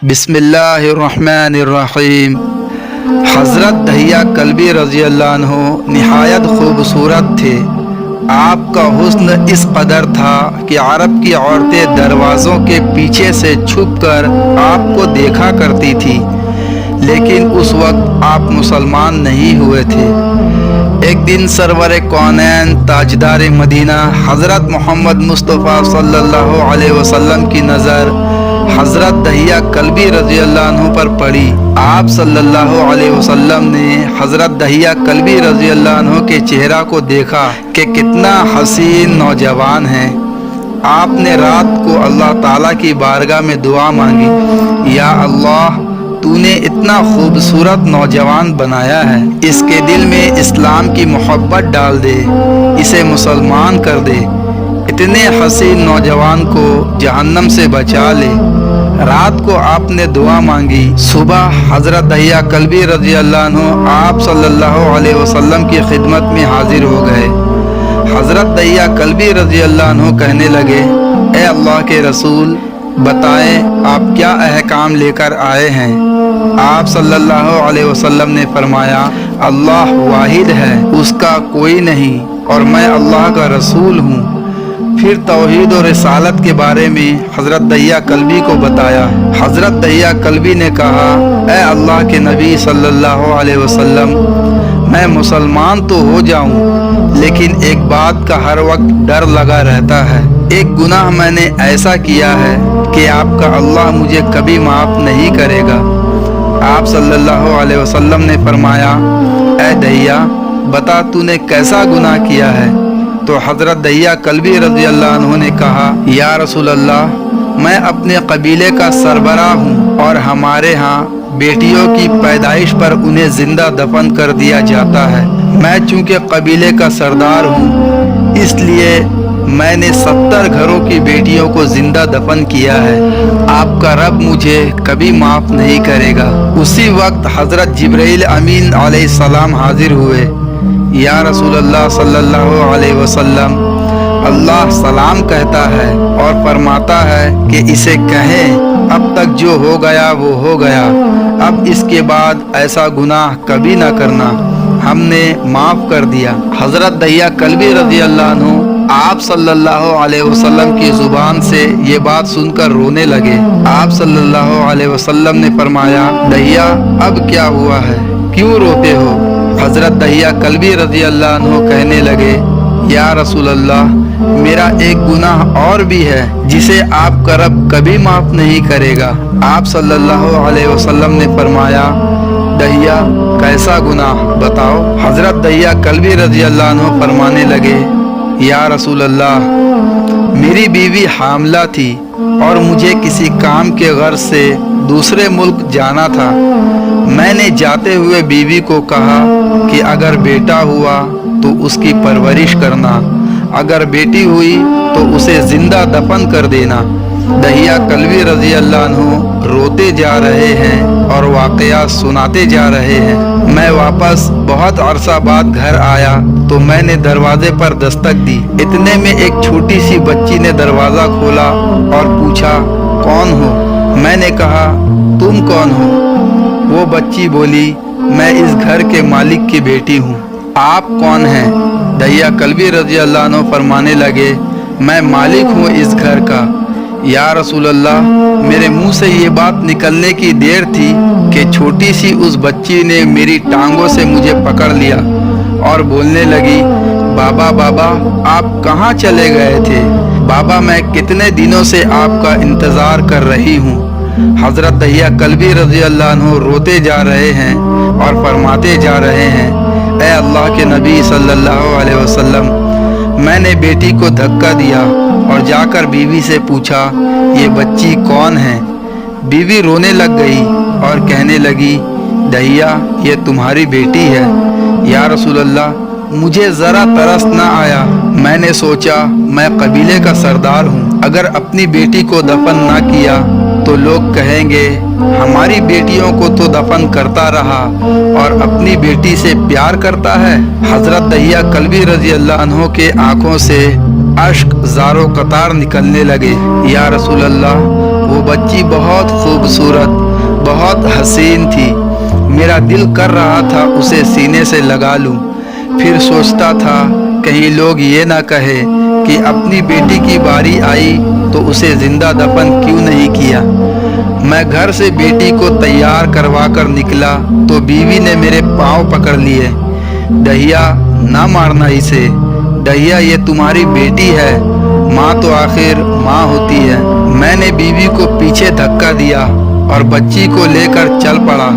بسم اللہ الرحمن الرحیم۔ حضرت دہیہ کلبی رضی اللہ عنہ نہایت خوبصورت تھے۔ آپ کا حسن اس قدر تھا کہ عرب کی عورتیں دروازوں کے پیچھے سے چھپ کر آپ کو دیکھا کرتی تھی، لیکن اس وقت آپ مسلمان نہیں ہوئے تھے۔ ایک دن سرور کونین تاجدار مدینہ حضرت محمد مصطفیٰ صلی اللہ علیہ وسلم کی نظر حضرت دہیہ کلبی رضی اللہ عنہ پر پڑی۔ آپ صلی اللہ علیہ وسلم نے حضرت دہیہ کلبی رضی اللہ عنہ کے چہرہ کو دیکھا کہ کتنا حسین نوجوان ہے۔ آپ نے رات کو اللہ تعالیٰ کی بارگاہ میں دعا مانگی، یا اللہ، تو نے اتنا خوبصورت نوجوان بنایا ہے، اس کے دل میں اسلام کی محبت ڈال دے، اسے مسلمان کر دے، اتنے حسین نوجوان کو جہنم سے بچا لے۔ رات کو آپ نے دعا مانگی۔ صبح حضرت دہیہ کلبی رضی اللہ عنہ آپ صلی اللہ علیہ وسلم کی خدمت میں حاضر ہو گئے۔ حضرت دہیہ کلبی رضی اللہ عنہ کہنے لگے، اے اللہ کے رسول، بتائیں آپ کیا احکام لے کر آئے ہیں؟ آپ صلی اللہ علیہ وسلم نے فرمایا، اللہ واحد ہے، اس کا کوئی نہیں، اور میں اللہ کا رسول ہوں۔ پھر توحید و رسالت کے بارے میں حضرت دہیہ کلبی کو بتایا۔ حضرت دہیہ کلبی نے کہا، اے اللہ کے نبی صلی اللہ علیہ وسلم، میں مسلمان تو ہو جاؤں، لیکن ایک بات کا ہر وقت ڈر لگا رہتا ہے۔ ایک گناہ میں نے ایسا کیا ہے کہ آپ کا اللہ مجھے کبھی معاف نہیں کرے گا۔ آپ صلی اللہ علیہ وسلم نے فرمایا، اے دہیہ، بتا تو نے کیسا گناہ کیا ہے؟ تو حضرت دہیہ کلبی رضی اللہ عنہ نے کہا، یا رسول اللہ، میں اپنے قبیلے کا سربراہ ہوں، اور ہمارے ہاں بیٹیوں کی پیدائش پر انہیں زندہ دفن کر دیا جاتا ہے۔ میں چونکہ قبیلے کا سردار ہوں، اس لیے میں نے 70 گھروں کی بیٹیوں کو زندہ دفن کیا ہے۔ آپ کا رب مجھے کبھی معاف نہیں کرے گا۔ اسی وقت حضرت جبرائیل امین علیہ السلام حاضر ہوئے۔ یا رسول اللہ صلی اللہ علیہ وسلم، اللہ سلام کہتا ہے اور فرماتا ہے کہ اسے کہیں، اب تک جو ہو گیا وہ ہو گیا، اب اس کے بعد ایسا گناہ کبھی نہ کرنا، ہم نے معاف کر دیا۔ حضرت دہیہ کلبی رضی اللہ عنہ آپ صلی اللہ علیہ وسلم کی زبان سے یہ بات سن کر رونے لگے۔ آپ صلی اللہ علیہ وسلم نے فرمایا، دہیہ، اب کیا ہوا ہے، کیوں روتے ہو؟ حضرت دہیہ کلبی رضی اللہ عنہ کہنے لگے، یا رسول اللہ، میرا ایک گناہ اور بھی ہے جسے آپ کا رب کبھی معاف نہیں کرے گا۔ آپ صلی اللہ علیہ وسلم نے فرمایا، دہیہ، کیسا گناہ بتاؤ؟ حضرت دہیہ کلبی رضی اللہ عنہ فرمانے لگے، یا رسول اللہ، میری بیوی حاملہ تھی اور مجھے کسی کام کے غرض سے دوسرے ملک جانا تھا۔ میں نے جاتے ہوئے بیوی کو کہا کہ اگر بیٹا ہوا تو اس کی پرورش کرنا، اگر بیٹی ہوئی تو اسے زندہ دفن کر دینا۔ دہیہ کلبی رضی اللہ عنہ روتے جا رہے ہیں اور واقعات سناتے جا رہے ہیں۔ میں واپس بہت عرصہ بعد گھر آیا تو میں نے دروازے پر دستک دی۔ اتنے میں ایک چھوٹی سی بچی نے دروازہ کھولا اور پوچھا، کون ہو؟ میں نے کہا، تم کون ہو؟ وہ بچی بولی، میں اس گھر کے مالک کی بیٹی ہوں۔ آپ کون ہیں؟ دہیہ کلبی رضی اللہ عنہ فرمانے لگے، میں مالک ہوں اس گھر کا۔ یا رسول اللہ، میرے منہ سے یہ بات نکلنے کی دیر تھی کہ چھوٹی سی اس بچی نے میری ٹانگوں سے مجھے پکڑ لیا اور بولنے لگی، بابا بابا، آپ کہاں چلے گئے تھے؟ بابا، میں کتنے دنوں سے آپ کا انتظار کر رہی ہوں۔ حضرت دہیہ کلبی رضی اللہ عنہ روتے جا رہے ہیں اور فرماتے جا رہے ہیں، اے اللہ کے نبی صلی اللہ علیہ وسلم، میں نے بیٹی کو دھکا دیا اور جا کر بیوی سے پوچھا، یہ بچی کون ہے؟ بیوی رونے لگ گئی اور کہنے لگی، دہیہ، یہ تمہاری بیٹی ہے۔ یا رسول اللہ، مجھے ذرا ترس نہ آیا۔ میں نے سوچا میں قبیلے کا سردار ہوں، اگر اپنی بیٹی کو دفن نہ کیا تو لوگ کہیں گے ہماری بیٹیوں کو تو دفن کرتا رہا اور اپنی بیٹی سے پیار کرتا ہے۔ حضرت دہیہ کلبی رضی اللہ عنہ کے آنکھوں سے अश्क ज़ारो कतार निकलने लगे। या रसूल अल्लाह, वो बच्ची बहुत खूबसूरत, बहुत हसीन थी। मेरा दिल कर रहा था उसे सीने से लगा लूं। फिर सोचता था कहीं लोग ये ना कहे कि अपनी बेटी की बारी आई तो उसे जिंदा दफन क्यों नहीं किया। मैं घर से बेटी को तैयार करवा कर निकला तो बीवी ने मेरे पाँव पकड़ लिए। दहिया, ना मारना इसे। दहिया, ये तुम्हारी बेटी है, माँ तो आखिर माँ होती है। मैंने बीवी को पीछे धक्का दिया और बच्ची को लेकर चल पड़ा।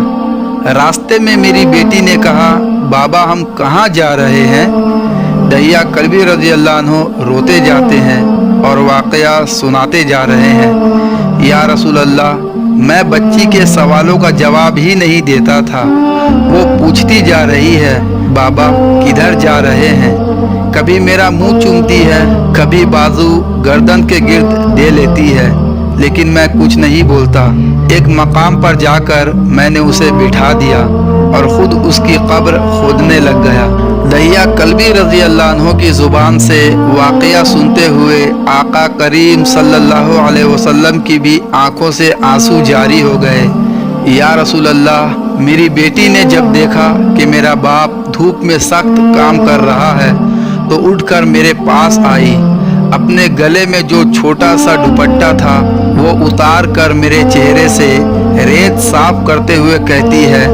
रास्ते में मेरी बेटी ने कहा, बाबा हम कहाँ जा रहे हैं। दहिया कल्बी रज़ी अल्लाह अन्हु रोते जाते हैं और वाक़या सुनाते जा रहे हैं। या रसूल अल्लाह, मैं बच्ची के सवालों का जवाब ही नहीं देता था। वो पूछती जा रही है, बाबा किधर जा रहे हैं। कभी मेरा मुंह चूमती है, कभी बाजू गर्दन के गिर्द दे लेती है, लेकिन मैं कुछ नहीं बोलता। एक मकाम पर जाकर मैंने उसे बिठा दिया और खुद उसकी कब्र खोदने लग गया। दहिया कल्बी रज़ी अल्लाह अन्हु की ज़ुबान से वाक़या सुनते हुए आका करीम सल्लल्लाहु अलैहि वसल्लम की भी आंखों से आंसू जारी हो गए। या रसूल अल्लाह, मेरी बेटी ने जब देखा कि मेरा बाप धूप में सख्त काम कर रहा है तो उठकर मेरे पास आई। अपने गले में जो छोटा सा दुपट्टा था वो उतार कर मेरे चेहरे से रेत साफ करते हुए कहती है,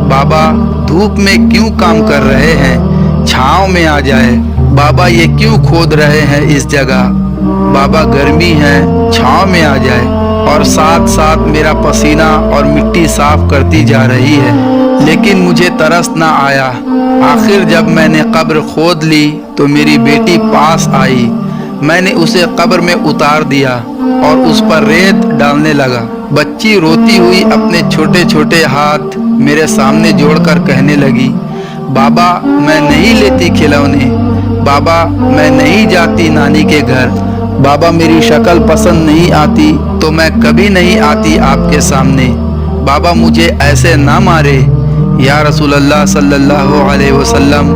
बाबा धूप में क्यों काम कर रहे हैं, छाँव में आ जाए। बाबा ये क्यों खोद रहे हैं इस जगह, बाबा गर्मी है, छाँव में आ जाए। और साथ साथ मेरा पसीना और मिट्टी साफ करती जा रही है, लेकिन मुझे तरस ना आया। आखिर जब मैंने कब्र खोद ली तो मेरी बेटी पास आई। मैंने उसे कब्र में उतार दिया और उस पर रेत डालने लगा। बच्ची रोती हुई अपने छोटे छोटे हाथ मेरे सामने जोड़कर कहने लगी, बाबा मैं नहीं लेती खिलौने, बाबा मैं नहीं जाती नानी के घर, बाबा मेरी शक्ल पसंद नहीं आती तो मैं कभी नहीं आती आपके सामने, बाबा मुझे ऐसे ना मारे। या रसूल अल्लाह सल्लल्लाहु अलैहि वसल्लम,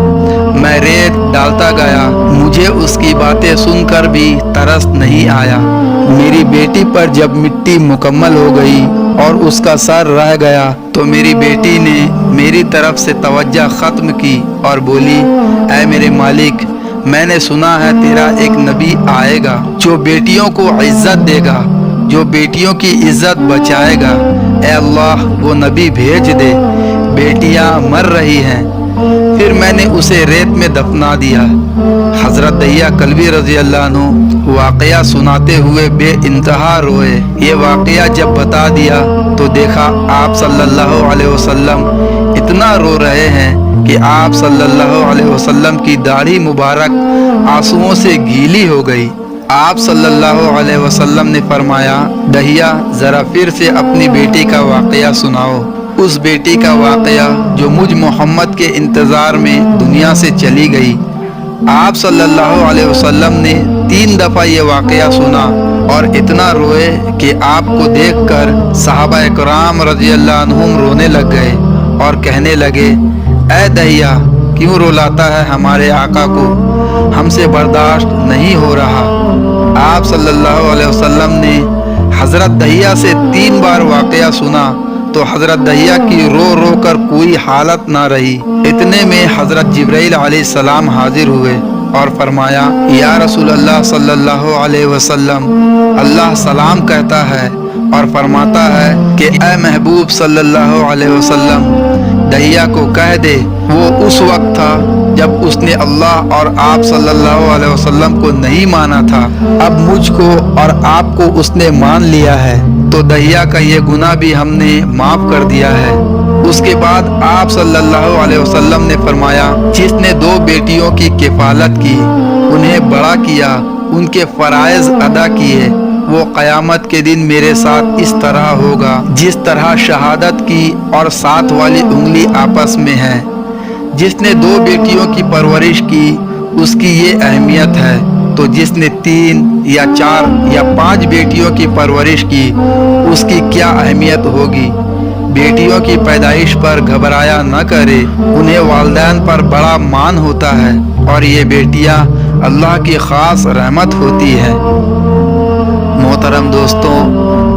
मैं रेत डालता गया, मुझे उसकी बातें सुनकर भी तरस नहीं आया। मेरी बेटी पर जब मिट्टी मुकम्मल हो गई और उसका सर रह गया तो मेरी बेटी ने मेरी तरफ से तवज्जो ख़त्म की और बोली, ऐ मेरे मालिक, मैंने सुना है तेरा एक नबी आएगा जो बेटियों को इज्जत देगा, जो बेटियों की इज्जत बचाएगा। ऐ अल्लाह वो नबी भेज दे, बेटियां मर रही हैं। फिर मैंने उसे रेत में दफना दिया। हज़रत दहिया कल्बी रज़ी अल्लाह अन्हु वाक़या सुनाते हुए बेइंतहा रोए। ये वाक़या जब बता दिया तो देखा आप सल्लल्लाहु अलैहि वसल्लम इतना रो रहे हैं कि आप सल्लल्लाहु अलैहि वसल्लम की दाढ़ी मुबारक आंसुओं से गीली हो गई। आप सल्लल्लाहु अलैहि वसल्लम ने फरमाया, दहिया ज़रा फिर से अपनी बेटी का वाक़या सुनाओ। उस बेटी का वाक़या जो मुझ मोहम्मद के इंतज़ार में दुनिया से चली गई। आप सल्लल्लाहु अलैहि वसल्लम ने 3 दफ़ा ये वाक़या सुना और इतना रोए कि आपको देखकर सहाबा किराम रज़ी अल्लाह अन्हुम रोने लग गए और कहने लगे, ऐ दहिया क्यों रुलाता है हमारे आका को, हमसे बर्दाश्त नहीं हो रहा। आप सल्लल्लाहु अलैहि वसल्लम ने हज़रत दहिया से 3 बार वाक़या सुना तो हज़रत दहिया की रो रो कर कोई हालत ना रही। इतने में हज़रत जिब्राइल अलैहिस्सलाम हाजिर हुए और फरमाया, या रसूल अल्लाह सल्लल्लाहु अलैहि वसल्लम, अल्लाह सलाम कहता है और फरमाता है कि ए महबूब सल्लल्लाहु अलैहि वसल्लम, दहिया को कह दे वो उस वक्त था जब उसने अल्लाह और आप सल्लल्लाहु अलैहि वसल्लम को नहीं माना था, अब मुझको और आपको उसने मान लिया है तो दहिया का ये गुनाह भी हमने माफ़ कर दिया है। उसके बाद आप सल्लल्लाहु अलैहि वसल्लम ने फरमाया, जिसने 2 बेटियों की किफ़ालत की, उन्हें बड़ा किया, उनके फ़राइज़ अदा किए, वो क़यामत के दिन मेरे साथ इस तरह होगा जिस तरह शहादत की और साथ वाली उंगली आपस में है। जिसने 2 बेटियों की परवरिश की उसकी ये अहमियत है, तो जिसने 3 या 4 या 5 बेटियों की परवरिश की उसकी क्या अहमियत होगी। बेटियों की पैदाइश पर घबराया न करे, उन्हें वालिदैन पर बड़ा मान होता है और ये बेटियां अल्लाह की ख़ास रहमत होती है। मोहतरम दोस्तों,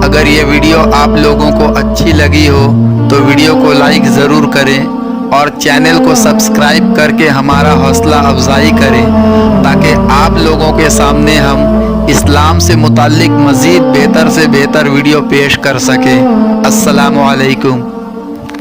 अगर ये वीडियो आप लोगों को अच्छी लगी हो तो वीडियो को लाइक ज़रूर करें और चैनल को सब्सक्राइब करके हमारा हौसला अफजाई करें, ताकि आप लोगों के सामने हम इस्लाम से मुताल्लिक मज़ीद बेहतर से बेहतर वीडियो पेश कर सकें। अस्सलामु अलैकुम।